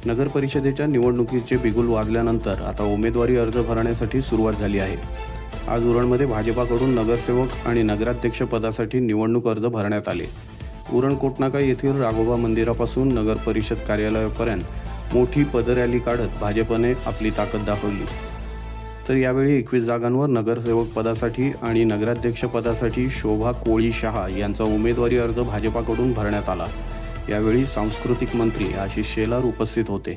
नगर परिषदेच्या निवडणुकीचे बिगुल वाजल्यानंतर आता उमेदवारी अर्ज भरण्यासाठी सुरुवात झाली आहे। आज उरणमध्ये भाजपाकडून नगरसेवक आणि नगराध्यक्ष पदासाठी निवडणूक अर्ज भरण्यात आले। उरण कोटनाका येथील राघोबा मंदिरापासून नगर परिषद कार्यालयापर्यंत मोठी पदरॅली काढत भाजपने आपली ताकद दाखवली। तर यावेळी 21 जागांवर नगरसेवक पदासाठी आणि नगराध्यक्ष पदासाठी शोभा कोळी शहा यांचा उमेदवारी अर्ज भाजपाकडून भरण्यात आला। यावेळी सांस्कृतिक मंत्री आशिष शेलार उपस्थित होते।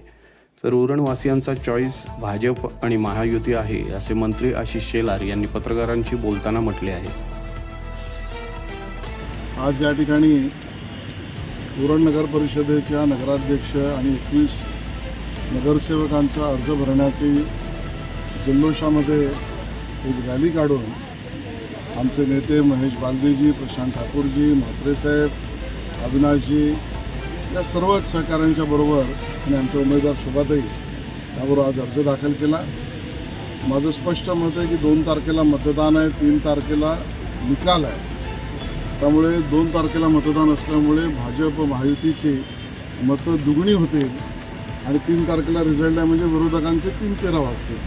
तर उरणवासियांचा चॉईस भाजप आणि महायुती आहे असे मंत्री आशिष शेलार यांनी पत्रकारांशी बोलताना म्हटले आहे। आज या ठिकाणी उरण नगर परिषदेच्या नगराध्यक्ष आणि 21 नगरसेवकांचा अर्ज भरण्याची जल्लोषामध्ये एक रॅली काढून आमचे नेते महेश बालदेजी, प्रशांत ठाकूरजी, म्हात्रे साहेब, अविनाशजी या सर्वच सहकाऱ्यांच्या बरोबर आणि आमचे उमेदवार शोभाताई याबरोबर आज अर्ज दाखल केला। माझं स्पष्ट मत आहे की 2 तारखेला मतदान आहे, 3 तारखेला निकाल आहे। त्यामुळे 2 तारखेला मतदान असल्यामुळे भाजप महायुतीची मतं दुगणी होतील आणि 3 तारखेला रिझल्ट आहे म्हणजे विरोधकांचे 3 तेरा वाजतील।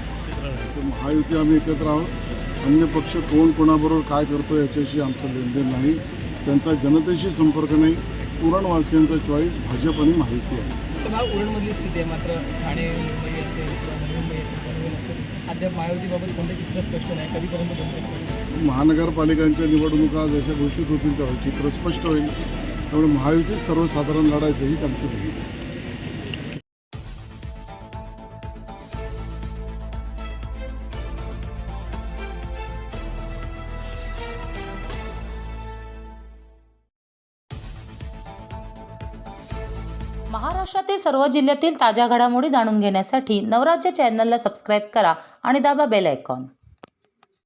तर महायुती आम्ही एकत्र आहोत। अन्य पक्ष कोण कोणाबरोबर काय करतो याच्याशी आमचं लेनदेन नाही, त्यांचा जनतेशी संपर्क नाही। उरणवासियांचा चॉईस भाजप आणि महायुती आहे। उरणमधली स्थिती आहे, मात्र ठाणे, मुंबई असेल किंवा नवी मुंबई असेल, पनवेल असेल, अद्याप महायुतीबाबत कोणते चित्र स्पष्ट नाही, कधीपर्यंत कोणते महानगरपालिकांच्या निवडणुका जशा घोषित होतील तेव्हा चित्र स्पष्ट होईल। त्यामुळे महायुतीत सर्वसाधारण लढायचं हीच आमची भूमिका आहे। महाराष्ट्रातील सर्व जिल्ह्यातील ताज्या घडामोडी जाणून घेण्यासाठी नवराज्य चॅनलला सबस्क्राईब करा आणि दाबा बेल आयकॉन।